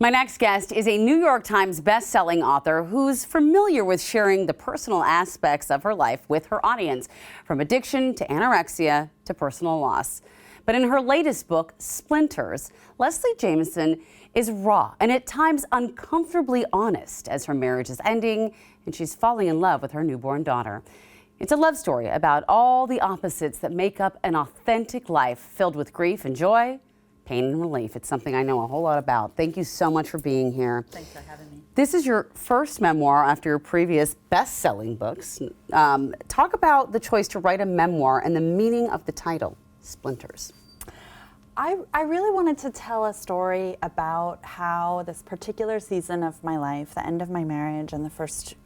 My next guest is a New York Times best-selling author who's familiar with sharing the personal aspects of her life with her audience, from addiction to anorexia to personal loss. But in her latest book, Splinters, Leslie Jamison is raw and at times uncomfortably honest as her marriage is ending and she's falling in love with her newborn daughter. It's a love story about all the opposites that make up an authentic life filled with grief and joy, pain and relief. It's something I know a whole lot about. Thank you so much for being here. Thanks for having me. This is your first memoir after your previous best-selling books. Talk about the choice to write a memoir and the meaning of the title, Splinters. I really wanted to tell a story about how this particular season of my life, the end of my marriage and the first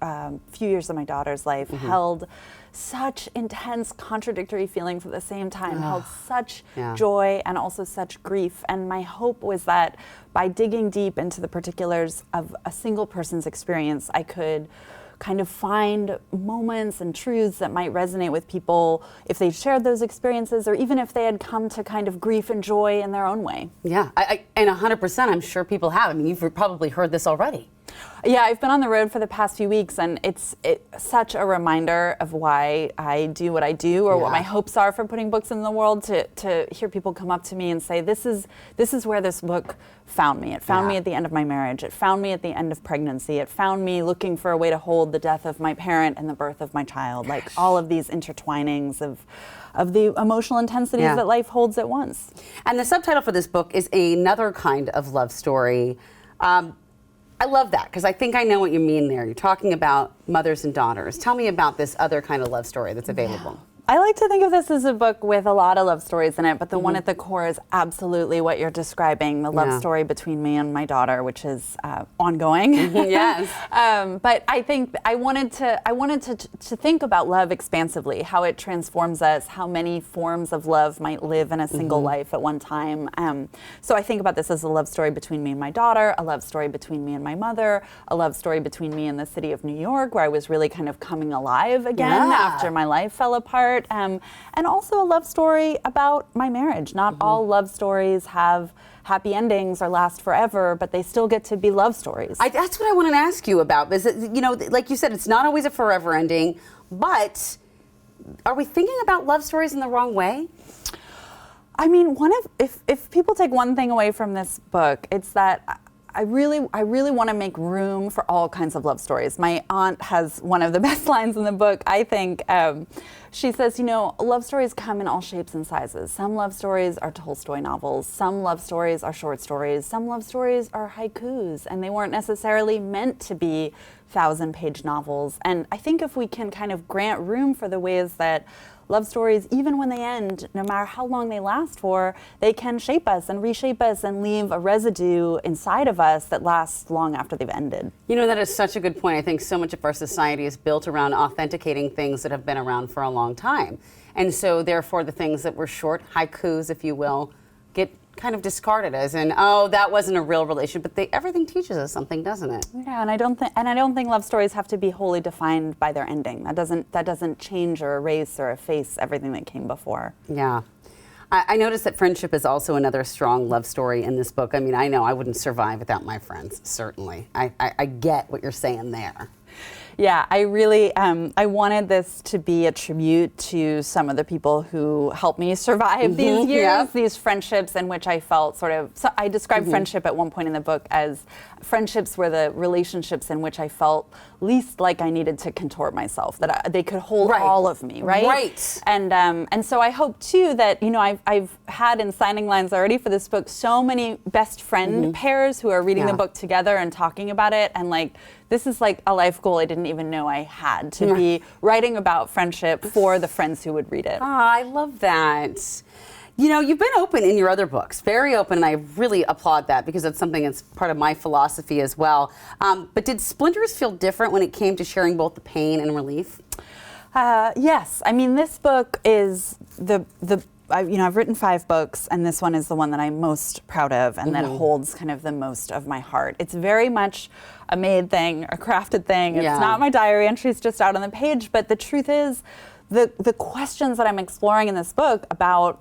few years of my daughter's life, held such intense contradictory feelings at the same time, held such joy and also such grief. And my hope was that by digging deep into the particulars of a single person's experience, I could kind of find moments and truths that might resonate with people if they shared those experiences, or even if they had come to kind of grief and joy in their own way. Yeah, and 100% I'm sure people have. I mean, you've probably heard this already. Yeah, I've been on the road for the past few weeks, and it's such a reminder of why I do what I do, or what my hopes are for putting books in the world, to hear people come up to me and say, this is where this book found me. It found me at the end of my marriage. It found me at the end of pregnancy. It found me looking for a way to hold the death of my parent and the birth of my child. Like all of these intertwinings of the emotional intensities that life holds at once. And the subtitle for this book is Another Kind of Love Story. I love that, because I think I know what you mean there. You're talking about mothers and daughters. Tell me about this other kind of love story that's available. I like to think of this as a book with a lot of love stories in it, but the one at the core is absolutely what you're describing, the love story between me and my daughter, which is ongoing. Yes. But I think I wanted to think about love expansively, how it transforms us, how many forms of love might live in a single life at one time. So I think about this as a love story between me and my daughter, a love story between me and my mother, a love story between me and the city of New York, where I was really kind of coming alive again after my life fell apart. And also a love story about my marriage. Not all love stories have happy endings or last forever, but they still get to be love stories. That's what I want to ask you about. Is it, you know, like you said, it's not always a forever ending, but are we thinking about love stories in the wrong way? I mean, if people take one thing away from this book, it's that I really want to make room for all kinds of love stories. My aunt has one of the best lines in the book, I think. She says, you know, love stories come in all shapes and sizes. Some love stories are Tolstoy novels. Some love stories are short stories. Some love stories are haikus, and they weren't necessarily meant to be 1,000-page novels. And I think if we can kind of grant room for the ways that love stories, even when they end, no matter how long they last for, they can shape us and reshape us and leave a residue inside of us that lasts long after they've ended. You know, that is such a good point. I think so much of our society is built around authenticating things that have been around for a long time. And so therefore the things that were short, haikus, if you will, get kind of discarded as in, oh, that wasn't a real relationship. But everything teaches us something, doesn't it? Yeah, and I don't think love stories have to be wholly defined by their ending. That doesn't change or erase or efface everything that came before. Yeah. I noticed that friendship is also another strong love story in this book. I mean, I know I wouldn't survive without my friends, certainly. I get what you're saying there. Yeah, I really, I wanted this to be a tribute to some of the people who helped me survive these years, these friendships in which I felt sort of, so I described friendship at one point in the book as friendships were the relationships in which I felt least like I needed to contort myself, that they could hold all of me, right? Right. And so I hope too that, you know, I've had in signing lines already for this book so many best friend pairs who are reading the book together and talking about it, and like, this is like a life goal I didn't even know I had, to be writing about friendship for the friends who would read it. I love that. You know, you've been open in your other books, very open, and I really applaud that because it's something that's part of my philosophy as well. But did Splinters feel different when it came to sharing both the pain and relief? Yes. I mean, this book is I've written 5 books, and this one is the one that I'm most proud of and that holds kind of the most of my heart. It's very much a made thing, a crafted thing. It's not my diary entries just out on the page, but the truth is the questions that I'm exploring in this book about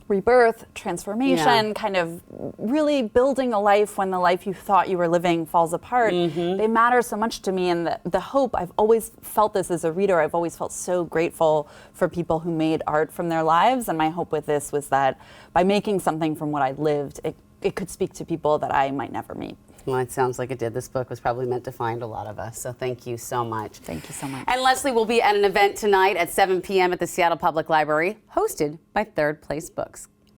rebirth, transformation, Yeah. kind of really building a life when the life you thought you were living falls apart. They matter so much to me, and the hope, I've always felt this as a reader, I've always felt so grateful for people who made art from their lives, and my hope with this was that by making something from what I lived, it could speak to people that I might never meet. Well, it sounds like it did. This book was probably meant to find a lot of us, so thank you so much. Thank you so much. And Leslie will be at an event tonight at 7 p.m. at the Seattle Public Library, hosted by Third Place Books.